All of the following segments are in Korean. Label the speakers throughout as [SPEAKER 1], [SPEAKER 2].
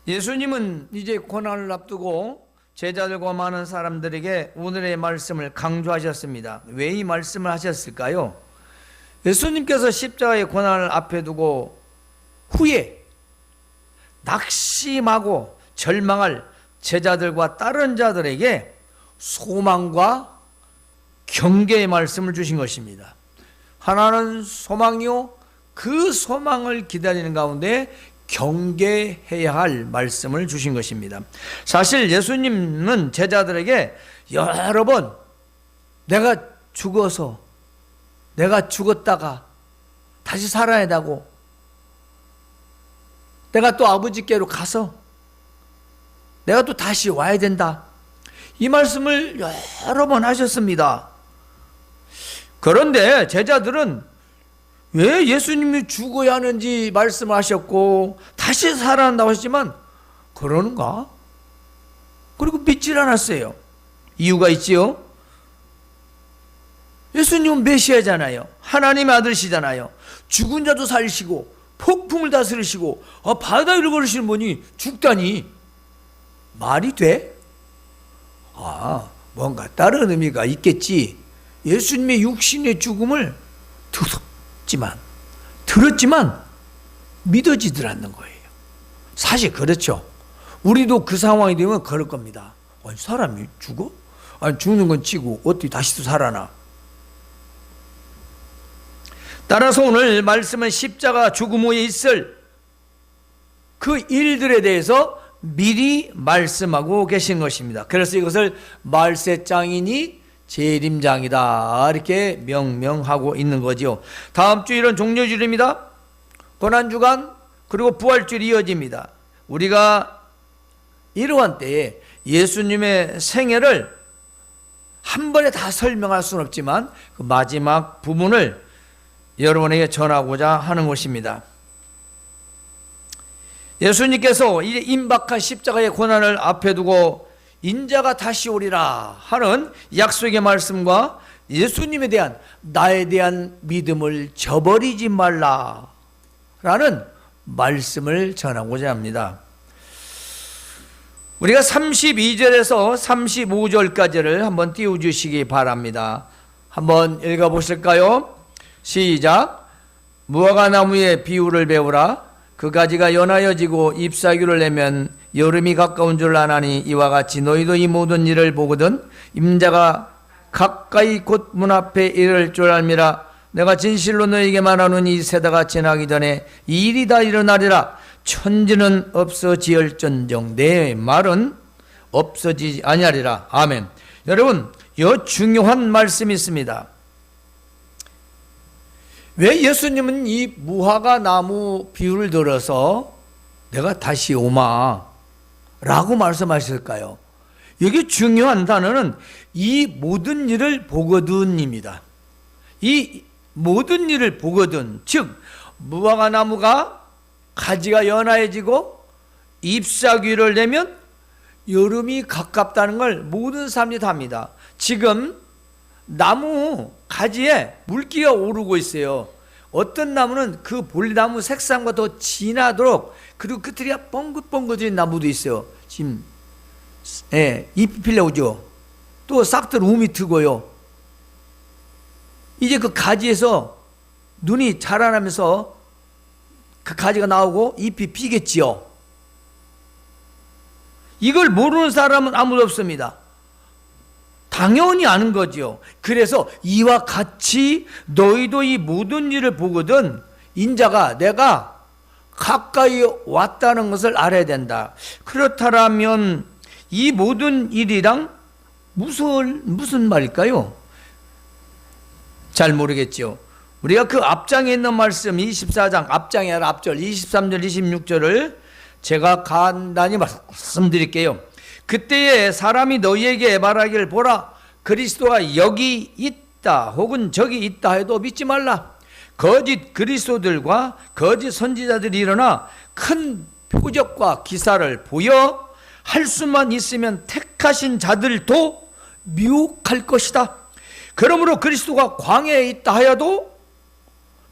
[SPEAKER 1] 예수님은 이제 고난을 앞두고 제자들과 많은 사람들에게 오늘의 말씀을 강조하셨습니다. 왜 이 말씀을 하셨을까요? 예수님께서 십자가의 고난을 앞에 두고 후에 낙심하고 절망할 제자들과 다른 자들에게 소망과 경계의 말씀을 주신 것입니다. 하나는 소망이요, 그 소망을 기다리는 가운데 경계해야 할 말씀을 주신 것입니다. 사실 예수님은 제자들에게 여러 번 내가 죽었다가 다시 살아야 한다고, 내가 또 아버지께로 가서 내가 또 다시 와야 된다, 이 말씀을 여러 번 하셨습니다. 그런데 제자들은 왜 예수님이 죽어야 하는지 말씀하셨고 다시 살아난다고 하셨지만 그러는가? 그리고 믿질 않았어요. 이유가 있지요. 예수님은 메시아잖아요. 하나님의 아들이시잖아요. 죽은 자도 살리시고 폭풍을 다스리시고 바다를 걸으시는 분이 죽다니 말이 돼? 뭔가 다른 의미가 있겠지. 예수님의 육신의 죽음을 들었지만 믿어지질 않는 거예요. 사실 그렇죠. 우리도 그 상황이 되면 그럴 겁니다. 아니, 사람이 죽어? 아니, 죽는 건 치고 어떻게 다시 또 살아나? 따라서 오늘 말씀은 십자가 죽음 후에 있을 그 일들에 대해서 미리 말씀하고 계신 것입니다. 그래서 이것을 말세장이니 재림장이다, 이렇게 명명하고 있는 거죠. 다음 주일은 종려주일입니다. 고난주간 그리고 부활주일이 이어집니다. 우리가 이러한 때에 예수님의 생애를 한 번에 다 설명할 수는 없지만 그 마지막 부분을 여러분에게 전하고자 하는 것입니다. 예수님께서 이제 임박한 십자가의 고난을 앞에 두고 인자가 다시 오리라 하는 약속의 말씀과 예수님에 대한 나에 대한 믿음을 저버리지 말라 라는 말씀을 전하고자 합니다. 우리가 32절에서 35절까지를 한번 띄워주시기 바랍니다. 한번 읽어보실까요? 시작. 무화과나무의 비유를 배우라. 그 가지가 연하여 지고 잎사귀를 내면 여름이 가까운 줄 아나니 이와 같이 너희도 이 모든 일을 보거든 임자가 가까이 곧 문 앞에 이를 줄 알미라. 내가 진실로 너희에게 말하노니 이 세대가 지나기 전에 이 일이 다 일어나리라. 천지는 없어지을전정 내 말은 없어지지 아니하리라. 아멘. 여러분, 이 중요한 말씀이 있습니다. 왜 예수님은 이 무화과 나무 비유를 들어서 내가 다시 오마 라고 말씀하실까요? 여기 중요한 단어는 이 모든 일을 보거든입니다. 이 모든 일을 보거든, 즉 무화과 나무가 가지가 연하해지고 잎사귀를 내면 여름이 가깝다는 걸 모든 사람들이 다 압니다. 지금 나무 가지에 물기가 오르고 있어요. 어떤 나무는 그 볼나무 색상과 더 진하도록, 그리고 끝들이가 뻥긋뻥긋해진 나무도 있어요. 지금 잎이 필려오죠. 또 싹들 움이 트고요. 이제 그 가지에서 눈이 자라나면서 그 가지가 나오고 잎이 피겠지요. 이걸 모르는 사람은 아무도 없습니다. 당연히 아는 거죠. 그래서 이와 같이 너희도 이 모든 일을 보거든 인자가 내가 가까이 왔다는 것을 알아야 된다. 그렇다면 이 모든 일이랑 무슨 말일까요? 잘 모르겠죠. 우리가 그 앞장에 있는 말씀 24장 앞장이 아니라 앞절 23절 26절을 제가 간단히 말씀드릴게요. 그때에 사람이 너희에게 말하기를 보라 그리스도가 여기 있다 혹은 저기 있다 해도 믿지 말라. 거짓 그리스도들과 거짓 선지자들이 일어나 큰 표적과 기사를 보여 할 수만 있으면 택하신 자들도 미혹할 것이다. 그러므로 그리스도가 광야에 있다 하여도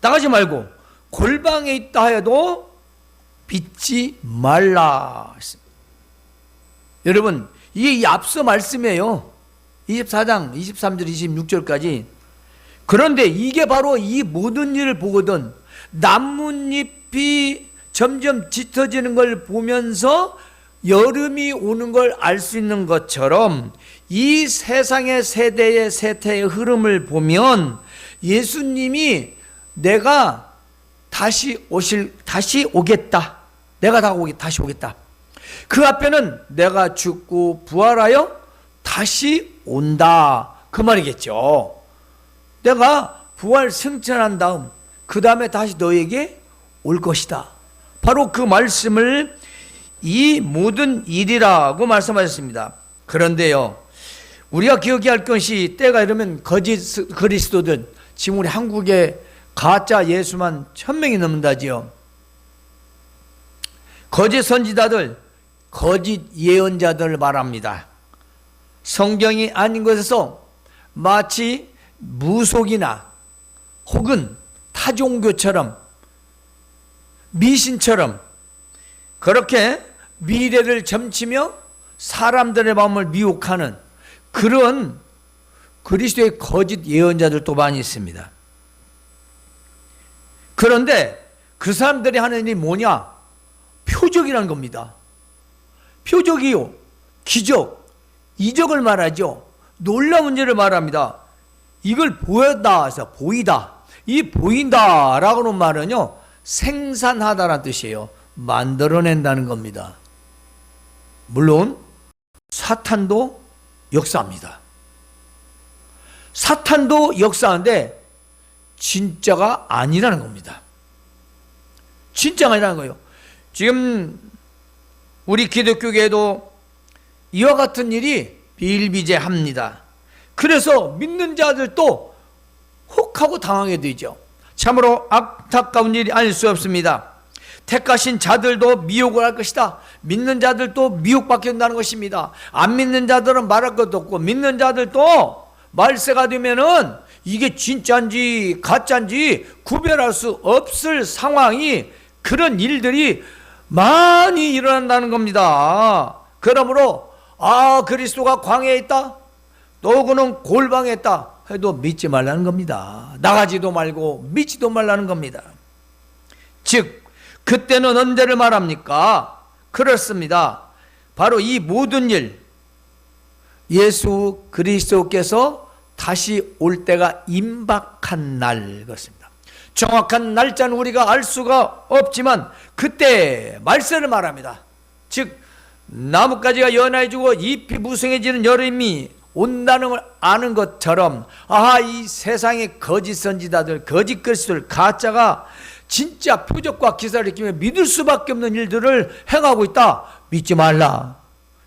[SPEAKER 1] 나가지 말고 골방에 있다 하여도 믿지 말라. 여러분, 이게 앞서 말씀이에요. 24장 23절 26절까지. 그런데 이게 바로 이 모든 일을 보거든 나뭇잎이 점점 짙어지는 걸 보면서 여름이 오는 걸 알 수 있는 것처럼 이 세상의 세대의 세태의 흐름을 보면 예수님이 내가 다시 오겠다. 내가 다시 오겠다. 그 앞에는 내가 죽고 부활하여 다시 온다. 그 말이겠죠. 내가 부활 승천한 다음 그 다음에 다시 너에게 올 것이다. 바로 그 말씀을 이 모든 일이라고 말씀하셨습니다. 그런데요, 우리가 기억해야 할 것이 때가 이르면 거짓 그리스도들, 지금 우리 한국에 가짜 예수만 1000명이 넘는다지요. 거짓 선지자들, 거짓 예언자들을 말합니다. 성경이 아닌 것에서 마치 무속이나 혹은 타종교처럼 미신처럼 그렇게 미래를 점치며 사람들의 마음을 미혹하는 그런 그리스도의 거짓 예언자들도 많이 있습니다. 그런데 그 사람들이 하는 일이 뭐냐? 표적이라는 겁니다. 표적이요, 기적, 이적을 말하죠. 놀라운 일을 말합니다. 이걸 보였다 해서 보이다. 이 보인다라고 하는 말은요, 생산하다라는 뜻이에요. 만들어낸다는 겁니다. 물론 사탄도 역사합니다. 사탄도 역사하는데 진짜가 아니라는 겁니다. 진짜가 아니라는 거예요. 지금 우리 기독교계에도 이와 같은 일이 비일비재합니다. 그래서 믿는 자들도 혹하고 당하게 되죠. 참으로 안타까운 일이 아닐 수 없습니다. 택하신 자들도 미혹을 할 것이다. 믿는 자들도 미혹받게 된다는 것입니다. 안 믿는 자들은 말할 것도 없고 믿는 자들도 말세가 되면은 이게 진짜인지 가짜인지 구별할 수 없을 상황이, 그런 일들이 많이 일어난다는 겁니다. 그러므로 그리스도가 광야에 있다, 또 그는 골방에 있다 해도 믿지 말라는 겁니다. 나가지도 말고 믿지도 말라는 겁니다. 즉 그때는 언제를 말합니까? 그렇습니다. 바로 이 모든 일, 예수 그리스도께서 다시 올 때가 임박한 날, 그렇습니다. 정확한 날짜는 우리가 알 수가 없지만 그때 말세를 말합니다. 즉 나뭇가지가 연해지고 잎이 무성해지는 여름이 온다는 걸 아는 것처럼, 이 세상의 거짓 선지자들, 거짓 그리스도들, 가짜가 진짜 표적과 기사를 입히며 믿을 수밖에 없는 일들을 행하고 있다. 믿지 말라.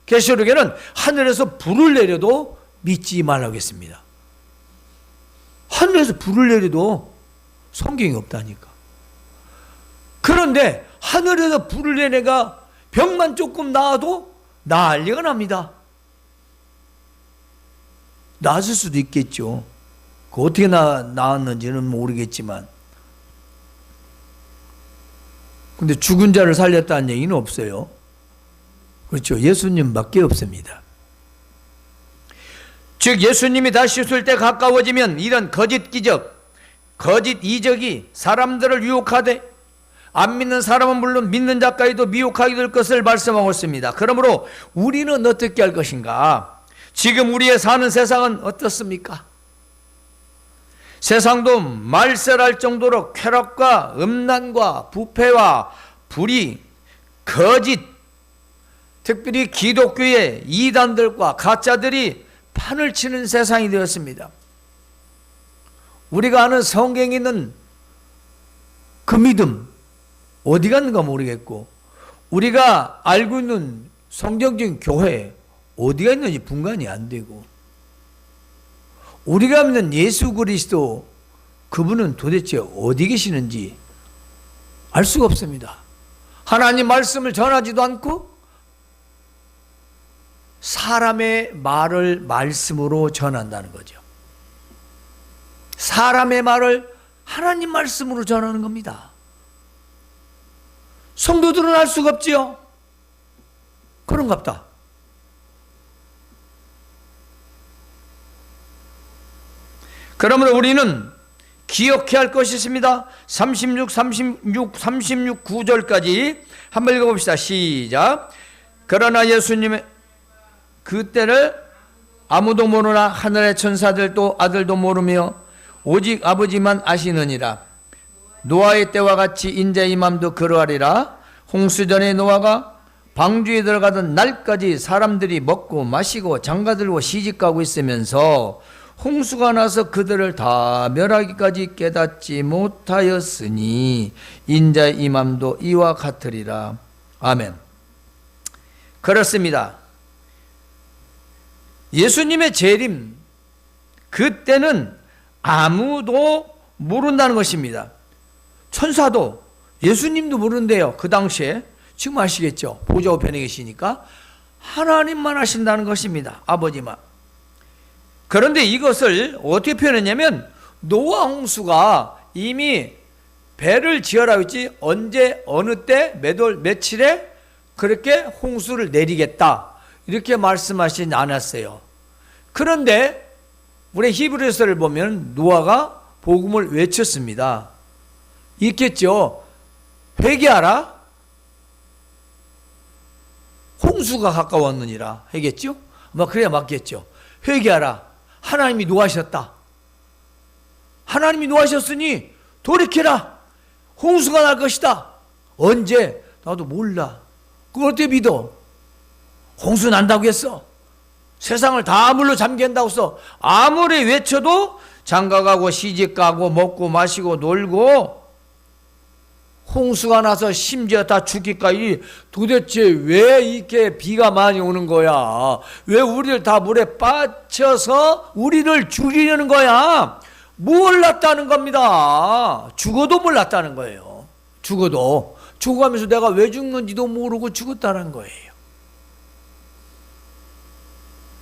[SPEAKER 1] 계시록에는 하늘에서 불을 내려도 믿지 말라고 했습니다. 하늘에서 불을 내려도 성경이 없다니까. 그런데 하늘에서 불을 내내가 병만 조금 나아도 난리가 납니다. 나았을 수도 있겠죠. 그 어떻게 나았는지는 모르겠지만, 근데 죽은 자를 살렸다는 얘기는 없어요. 그렇죠. 예수님밖에 없습니다. 즉 예수님이 다시 오실 때 가까워지면 이런 거짓 기적, 거짓 이적이 사람들을 유혹하되 안 믿는 사람은 물론 믿는 자까지도 미혹하게 될 것을 말씀하고 있습니다. 그러므로 우리는 어떻게 할 것인가? 지금 우리의 사는 세상은 어떻습니까? 세상도 말세랄 정도로 쾌락과 음란과 부패와 불의, 거짓, 특별히 기독교의 이단들과 가짜들이 판을 치는 세상이 되었습니다. 우리가 아는 성경에 있는 그 믿음 어디 갔는가 모르겠고, 우리가 알고 있는 성경적인 교회 어디가 있는지 분간이 안 되고, 우리가 믿는 예수 그리스도 그분은 도대체 어디 계시는지 알 수가 없습니다. 하나님 말씀을 전하지도 않고 사람의 말을 말씀으로 전한다는 거죠. 사람의 말을 하나님 말씀으로 전하는 겁니다. 성도들은 알 수가 없지요. 그런갑다. 그러므로 우리는 기억해야 할 것이 있습니다. 36, 9절까지 한번 읽어봅시다. 시작. 그러나 예수님의 그때를 아무도 모르나 하늘의 천사들도 아들도 모르며 오직 아버지만 아시느니라. 노아의 때와 같이 인자의 임함도 그러하리라. 홍수전에 노아가 방주에 들어가던 날까지 사람들이 먹고 마시고 장가들고 시집가고 있으면서 홍수가 나서 그들을 다 멸하기까지 깨닫지 못하였으니 인자의 임함도 이와 같으리라. 아멘. 그렇습니다. 예수님의 재림, 그때는 아무도 모른다는 것입니다. 천사도 예수님도 모른대요. 그 당시에. 지금 아시겠죠? 보좌 우편에 계시니까 하나님만 하신다는 것입니다. 아버지만. 그런데 이것을 어떻게 표현했냐면 노아 홍수가 이미 배를 지어라 했지 언제 어느 때 몇 월 며칠에 그렇게 홍수를 내리겠다 이렇게 말씀하시지 않았어요. 그런데 우리 히브리서를 보면 노아가 복음을 외쳤습니다. 있겠죠. 회개하라. 홍수가 가까웠느니라 하겠죠. 그래야 맞겠죠. 회개하라. 하나님이 노하셨다. 하나님이 노하셨으니 돌이켜라. 홍수가 날 것이다. 언제? 나도 몰라. 그걸 어떻게 믿어? 홍수 난다고 했어. 세상을 다 물로 잠긴다고 했어. 아무리 외쳐도 장가가고 시집가고 먹고 마시고 놀고 홍수가 나서 심지어 다 죽기까지 도대체 왜 이렇게 비가 많이 오는 거야? 왜 우리를 다 물에 빠쳐서 우리를 죽이려는 거야? 몰랐다는 겁니다. 죽어도 몰랐다는 거예요. 죽어도. 죽어가면서 내가 왜 죽는지도 모르고 죽었다는 거예요.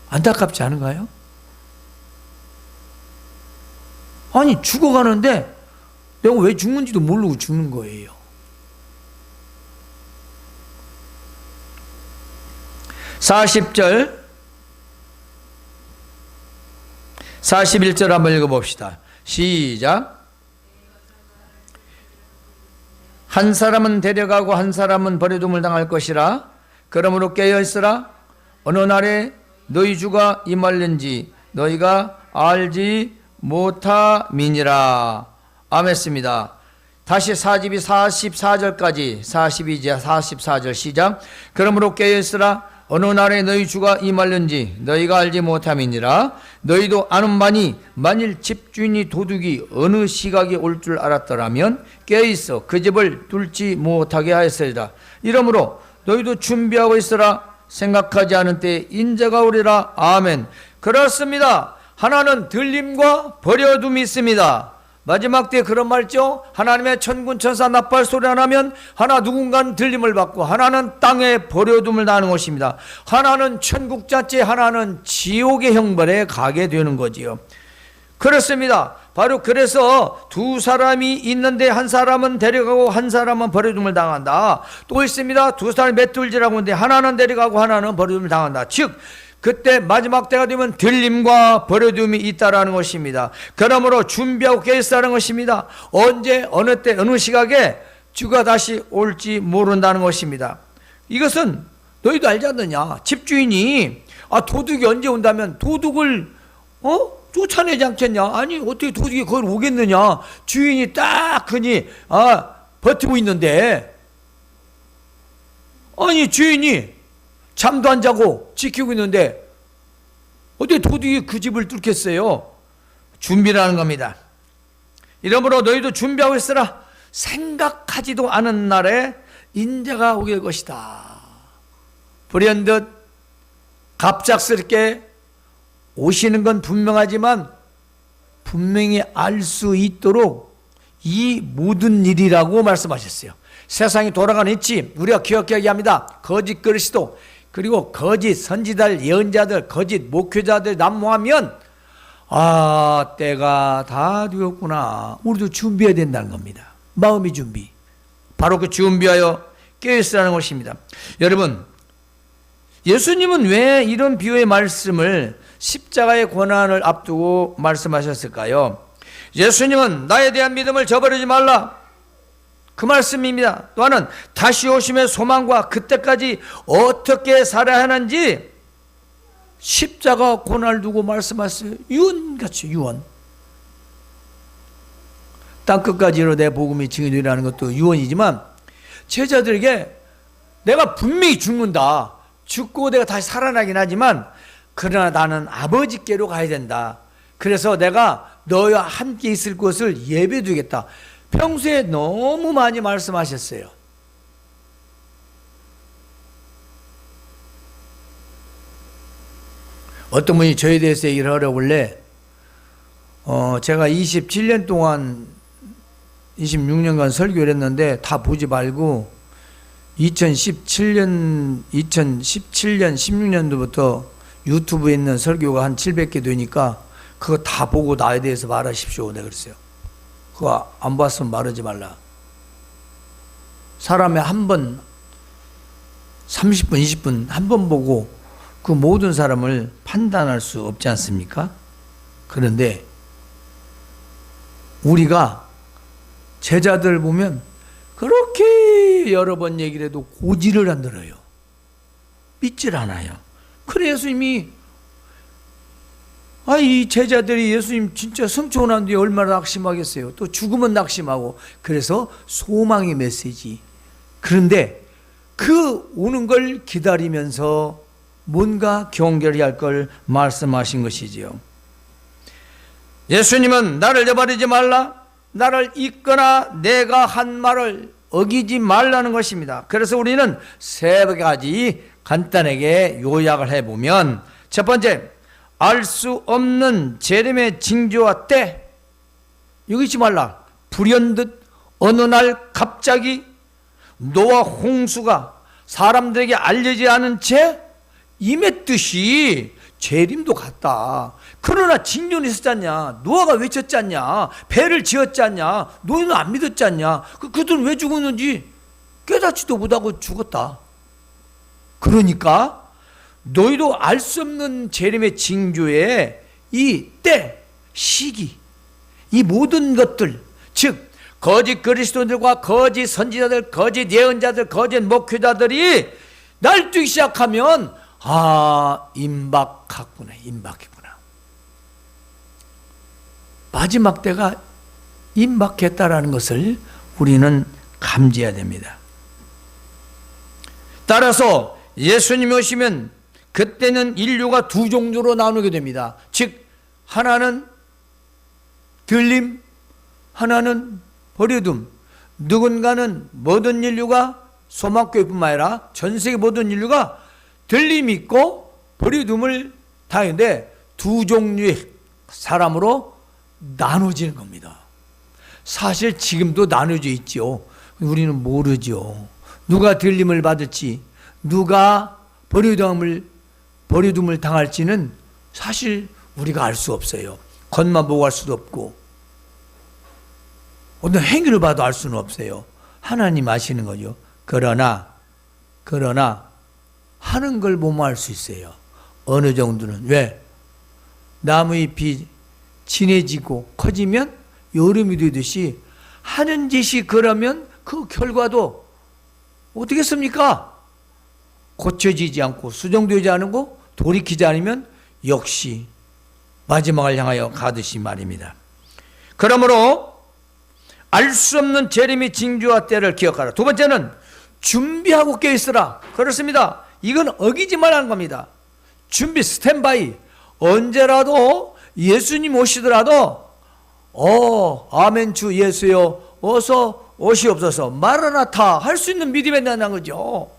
[SPEAKER 1] 안타깝지 않은가요? 아니 죽어가는데 내가 왜 죽는지도 모르고 죽는 거예요. 40절 41절 한번 읽어봅시다. 시작. 한 사람은 데려가고 한 사람은 버려둠을 당할 것이라. 그러므로 깨어있으라. 어느 날에 너희 주가 임할는지 너희가 알지 못함이니라. 아멘습니다. 다시 4집이 44절까지 42제 44절 시작. 그러므로 깨어있으라. 어느 날에 너희 주가 임할는지 너희가 알지 못함이니라. 너희도 아는 바니 만일 집주인이 도둑이 어느 시각에 올 줄 알았더라면 깨어있어 그 집을 뚫지 못하게 하였으리라. 이러므로 너희도 준비하고 있으라. 생각하지 않은 때에 인자가 오리라. 아멘. 그렇습니다. 하나는 들림과 버려둠이 있습니다. 마지막 때에 그런 말이죠. 하나님의 천군 천사 나팔 소리 안 하면 하나 누군가는 들림을 받고 하나는 땅에 버려둠을 당하는 것입니다. 하나는 천국 자체, 하나는 지옥의 형벌에 가게 되는 거지요. 그렇습니다. 바로 그래서 두 사람이 있는데 한 사람은 데려가고 한 사람은 버려둠을 당한다. 또 있습니다. 두 사람이 맷돌질하고 있는데 하나는 데려가고 하나는 버려둠을 당한다. 즉 그때 마지막 때가 되면 들림과 버려둠이 있다라는 것입니다. 그러므로 준비하고 깨있다는 것입니다. 언제 어느 때 어느 시각에 주가 다시 올지 모른다는 것입니다. 이것은 너희도 알지 않느냐. 집주인이 도둑이 언제 온다면 도둑을 쫓아내지 않겠냐. 아니 어떻게 도둑이 거기 오겠느냐. 주인이 딱 그니 버티고 있는데 아니 주인이 잠도 안 자고 지키고 있는데 어떻게 도둑이 그 집을 뚫겠어요? 준비라는 겁니다. 이러므로 너희도 준비하고 있으라. 생각하지도 않은 날에 인자가 오게 될 것이다. 불현듯 갑작스럽게 오시는 건 분명하지만 분명히 알 수 있도록 이 모든 일이라고 말씀하셨어요. 세상이 돌아가는 이치 우리가 기억해야 합니다. 거짓 그리스도 그리고 거짓 선지자들, 예언자들, 거짓 목회자들 난무하면 때가 다 되었구나. 우리도 준비해야 된다는 겁니다. 마음의 준비. 바로 그 준비하여 깨어있으라는 것입니다. 여러분, 예수님은 왜 이런 비유의 말씀을 십자가의 고난을 앞두고 말씀하셨을까요? 예수님은 나에 대한 믿음을 저버리지 말라, 그 말씀입니다. 또한은 다시 오심의 소망과 그때까지 어떻게 살아야 하는지 십자가 고난을 두고 말씀하셨어요. 유언같이 유언. 땅끝까지로 내 복음이 증인되라는 것도 유언이지만 제자들에게 내가 분명히 죽는다, 죽고 내가 다시 살아나긴 하지만 그러나 나는 아버지께로 가야 된다. 그래서 내가 너와 함께 있을 곳을 예배해 두겠다. 평소에 너무 많이 말씀하셨어요. 어떤 분이 저에 대해서 얘기를 하려고 원래 제가 27년 동안 26년간 설교를 했는데 다 보지 말고 2017년 16년도부터 유튜브에 있는 설교가 한 700개 되니까 그거 다 보고 나에 대해서 말하십시오. 내가 그랬어요. 그거 안 봤으면 말하지 말라. 사람의 한 번 30분 20분 한 번 보고 그 모든 사람을 판단할 수 없지 않습니까? 그런데 우리가 제자들 보면 그렇게 여러 번 얘기를 해도 고지를 안 들어요. 믿질 않아요. 그래 예수님이 이 제자들이 예수님 진짜 성취고 난 뒤에 얼마나 낙심하겠어요. 또 죽으면 낙심하고. 그래서 소망의 메시지. 그런데 그 오는 걸 기다리면서 뭔가 경계해야 할 걸 말씀하신 것이지요. 예수님은 나를 저버리지 말라, 나를 잊거나 내가 한 말을 어기지 말라는 것입니다. 그래서 우리는 세 가지 간단하게 요약을 해보면, 첫 번째, 알 수 없는 재림의 징조와 때, 여기 있지 말라. 불현듯 어느 날 갑자기 노아 홍수가 사람들에게 알려지지 않은 채 임했듯이 재림도 같다. 그러나 징조는 있었지 않냐? 노아가 외쳤지 않냐? 배를 지었지 않냐? 너희는 안 믿었지 않냐? 그들은 왜 죽었는지 깨닫지도 못하고 죽었다. 그러니까 너희도 알 수 없는 재림의 징조에 이 때, 시기, 이 모든 것들, 즉 거짓 그리스도인들과 거짓 선지자들, 거짓 예언자들, 거짓 목회자들이 날뛰기 시작하면 임박했구나, 임박했구나. 마지막 때가 임박했다라는 것을 우리는 감지해야 됩니다. 따라서 예수님이 오시면 그때는 인류가 두 종류로 나누게 됩니다. 즉 하나는 들림, 하나는 버려둠. 누군가는 모든 인류가, 소망교회뿐만 아니라 전 세계 모든 인류가 들림이 있고 버려둠을 당하는데 두 종류의 사람으로 나눠지는 겁니다. 사실 지금도 나눠져 있죠. 우리는 모르죠. 누가 들림을 받을지, 누가 버려둠을 당할지는 사실 우리가 알 수 없어요. 겉만 보고 알 수도 없고 어떤 행위를 봐도 알 수는 없어요. 하나님 아시는 거죠. 그러나 하는 걸 보면 알 수 있어요. 어느 정도는. 왜? 나무잎이 진해지고 커지면 여름이 되듯이 하는 짓이 그러면 그 결과도 어떻게 습니까? 고쳐지지 않고 수정되지 않고 돌이키지 않으면 역시 마지막을 향하여 가듯이 말입니다. 그러므로 알 수 없는 재림의 징조와 때를 기억하라. 두 번째는 준비하고 깨어있으라. 그렇습니다. 이건 어기지 말라는 겁니다. 준비, 스탠바이. 언제라도 예수님 오시더라도 아멘 주 예수여 어서 오시옵소서 마라나타 할 수 있는 믿음이 된다는 거죠.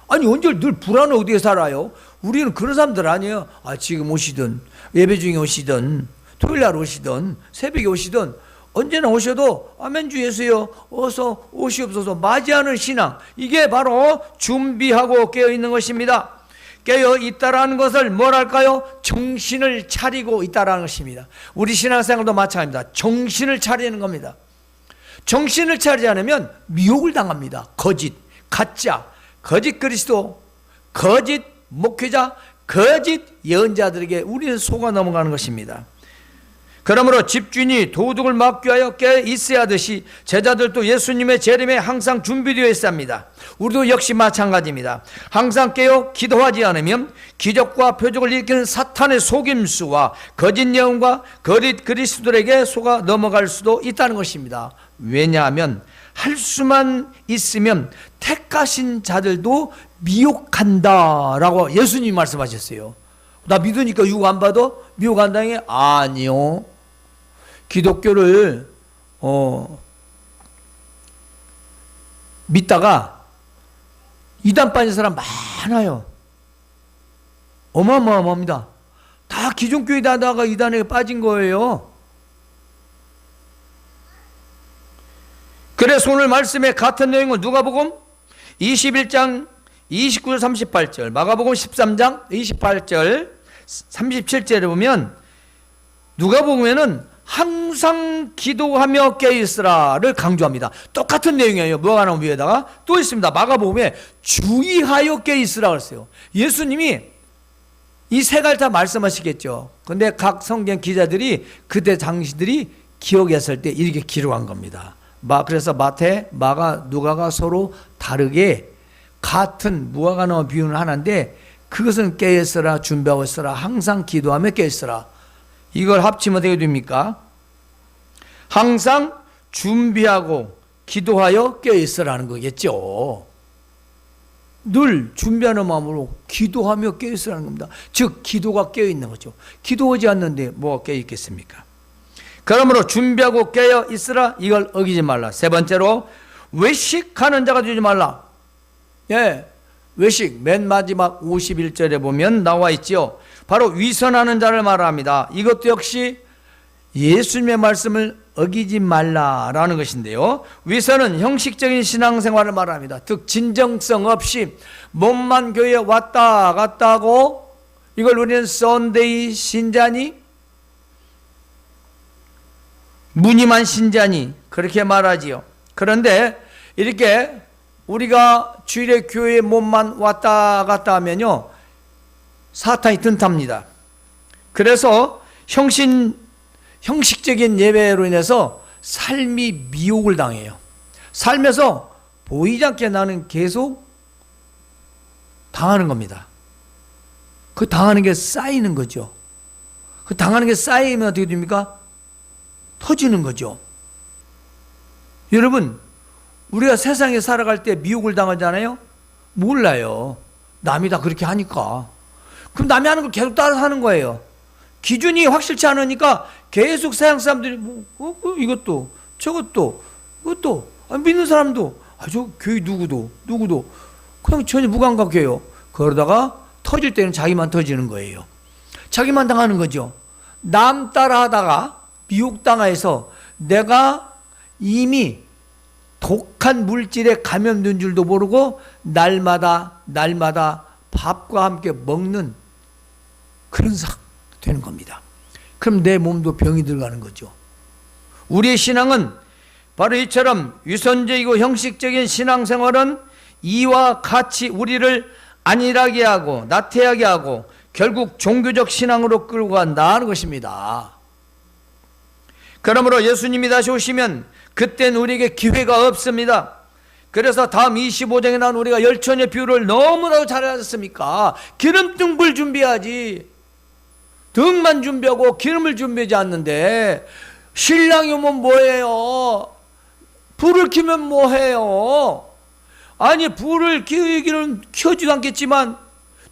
[SPEAKER 1] 아니 언제 늘 불안해 어디에 살아요? 우리는 그런 사람들 아니에요. 지금 오시든 예배 중에 오시든 토요일날 오시든 새벽에 오시든 언제나 오셔도 아멘 주 예수여 어서 오시옵소서 맞이하는 신앙, 이게 바로 준비하고 깨어있는 것입니다. 깨어있다라는 것을 뭐랄까요? 정신을 차리고 있다라는 것입니다. 우리 신앙생활도 마찬가지입니다. 정신을 차리는 겁니다. 정신을 차리지 않으면 미혹을 당합니다. 거짓, 가짜, 거짓 그리스도, 거짓 목회자, 거짓 예언자들에게 우리는 속아 넘어가는 것입니다. 그러므로 집주인이 도둑을 막기 위하여 깨어 있어야 하듯이 제자들도 예수님의 재림에 항상 준비되어 있어야 합니다. 우리도 역시 마찬가지입니다. 항상 깨어 기도하지 않으면 기적과 표적을 일으키는 사탄의 속임수와 거짓 예언과 거짓 그리스도들에게 속아 넘어갈 수도 있다는 것입니다. 왜냐하면 할 수만 있으면 택하신 자들도 미혹한다라고 예수님이 말씀하셨어요. 나 믿으니까 유혹 안 받아? 미혹한다니? 아니요. 기독교를 믿다가 이단 빠진 사람 많아요. 어마어마합니다. 다 기존교회 다다가 이단에 빠진 거예요. 그래서 오늘 말씀의 같은 내용을 누가복음 21장 29절 38절, 마가복음 13장 28절 37절에 보면 누가복음에는 항상 기도하며 깨어있으라를 강조합니다. 똑같은 내용이에요. 무화과나무 위에다가 또 있습니다. 마가복음에 주의하여 깨어있으라 그랬어요. 예수님이 이 세 가지 다 말씀하시겠죠. 근데 각 성경 기자들이 그때 당시들이 기억했을 때 이렇게 기록한 겁니다. 그래서 마태, 마가, 누가가 서로 다르게 같은 무화과나무 비유는 하나인데 그것은 깨어있으라, 준비하고 있으라, 항상 기도하며 깨어있으라. 이걸 합치면 어떻게 됩니까? 항상 준비하고 기도하여 깨어있으라는 거겠죠. 늘 준비하는 마음으로 기도하며 깨어있으라는 겁니다. 즉 기도가 깨어있는 거죠. 기도하지 않는데 뭐가 깨어있겠습니까? 그러므로 준비하고 깨어있으라, 이걸 어기지 말라. 세 번째로 외식하는 자가 되지 말라. 외식 맨 마지막 51절에 보면 나와 있죠. 바로 위선하는 자를 말합니다. 이것도 역시 예수님의 말씀을 어기지 말라라는 것인데요. 위선은 형식적인 신앙생활을 말합니다. 즉 진정성 없이 몸만 교회에 왔다 갔다 하고, 이걸 우리는 썬데이 신자니, 무늬만 신자니 그렇게 말하지요. 그런데 이렇게 우리가 주일에 교회에 몸만 왔다 갔다 하면요, 사탄이 든탑니다. 그래서 형식적인 예배로 인해서 삶이 미혹을 당해요. 살면서 보이지 않게 나는 계속 당하는 겁니다. 그 당하는 게 쌓이는 거죠. 그 당하는 게 쌓이면 어떻게 됩니까? 터지는 거죠. 여러분, 우리가 세상에 살아갈 때 미혹을 당하잖아요? 몰라요. 남이 다 그렇게 하니까. 그럼 남이 하는 걸 계속 따라서 하는 거예요. 기준이 확실치 않으니까 계속 세상 사람들이 이것도 저것도 이것도 믿는 사람도 저 교회 누구도 그냥 전혀 무감각해요. 그러다가 터질 때는 자기만 터지는 거예요. 자기만 당하는 거죠. 남 따라하다가 미혹당해서 내가 이미 독한 물질에 감염된 줄도 모르고 날마다 밥과 함께 먹는 그런 상 되는 겁니다. 그럼 내 몸도 병이 들어가는 거죠. 우리의 신앙은 바로 이처럼 위선적이고 형식적인 신앙생활은 이와 같이 우리를 안일하게 하고 나태하게 하고 결국 종교적 신앙으로 끌고 간다는 것입니다. 그러므로 예수님이 다시 오시면 그땐 우리에게 기회가 없습니다. 그래서 다음 25장에 나온 우리가 열처녀의 비유를 너무나도 잘 알았습니까? 기름등불 준비하지, 등만 준비하고 기름을 준비하지 않는데 신랑이 오면 뭐해요? 불을 켜면 뭐해요? 아니 불을 켜지도 않겠지만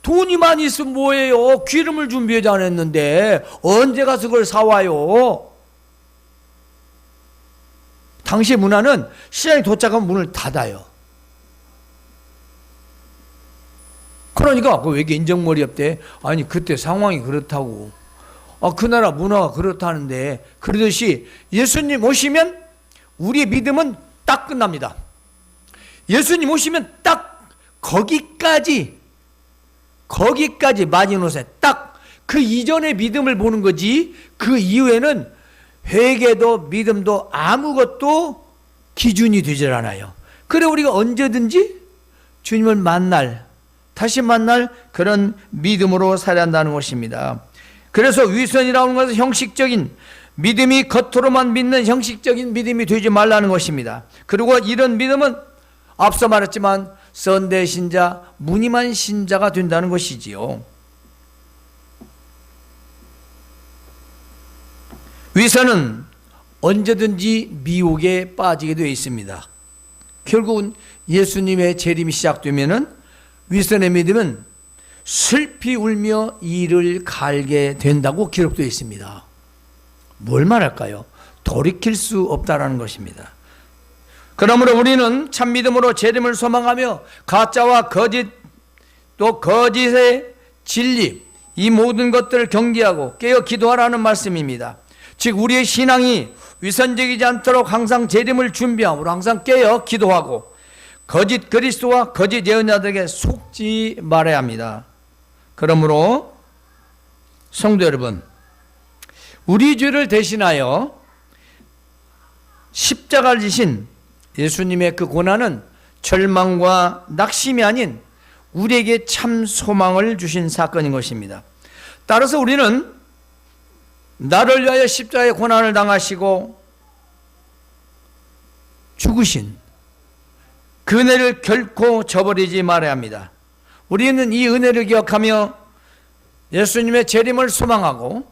[SPEAKER 1] 돈이 많이 있으면 뭐해요? 기름을 준비하지 않았는데 언제 가서 그걸 사와요? 당시 문화는 신랑이 도착하면 문을 닫아요. 그러니까 왜 이렇게 인정머리 없대? 아니 그때 상황이 그렇다고. 그 나라 문화가 그렇다는데. 그러듯이 예수님 오시면 우리의 믿음은 딱 끝납니다. 예수님 오시면 딱 거기까지 마지노선에 딱 그 이전의 믿음을 보는 거지, 그 이후에는 회개도 믿음도 아무것도 기준이 되질 않아요. 그래 우리가 언제든지 주님을 다시 만날 그런 믿음으로 살아야 한다는 것입니다. 그래서 위선이라는 것은 형식적인 믿음이, 겉으로만 믿는 형식적인 믿음이 되지 말라는 것입니다. 그리고 이런 믿음은 앞서 말했지만 선대 신자, 무늬만 신자가 된다는 것이지요. 위선은 언제든지 미혹에 빠지게 되어 있습니다. 결국은 예수님의 재림이 시작되면은 위선의 믿음은 슬피 울며 이를 갈게 된다고 기록되어 있습니다. 뭘 말할까요? 돌이킬 수 없다라는 것입니다. 그러므로 우리는 참 믿음으로 재림을 소망하며 가짜와 거짓, 또 거짓의 진리, 이 모든 것들을 경계하고 깨어 기도하라는 말씀입니다. 즉 우리의 신앙이 위선적이지 않도록 항상 재림을 준비함으로 항상 깨어 기도하고 거짓 그리스도와 거짓 예언자들에게 속지 말아야 합니다. 그러므로 성도 여러분, 우리 죄를 대신하여 십자가를 지신 예수님의 그 고난은 절망과 낙심이 아닌 우리에게 참 소망을 주신 사건인 것입니다. 따라서 우리는 나를 위하여 십자가의 고난을 당하시고 죽으신 그 은혜를 결코 저버리지 말아야 합니다. 우리는 이 은혜를 기억하며 예수님의 재림을 소망하고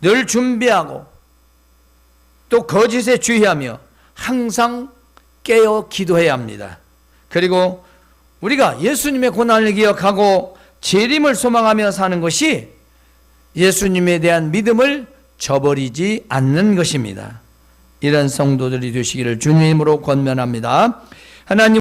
[SPEAKER 1] 늘 준비하고 또 거짓에 주의하며 항상 깨어 기도해야 합니다. 그리고 우리가 예수님의 고난을 기억하고 재림을 소망하며 사는 것이 예수님에 대한 믿음을 저버리지 않는 것입니다. 이런 성도들이 되시기를 주님으로 권면합니다. 하나님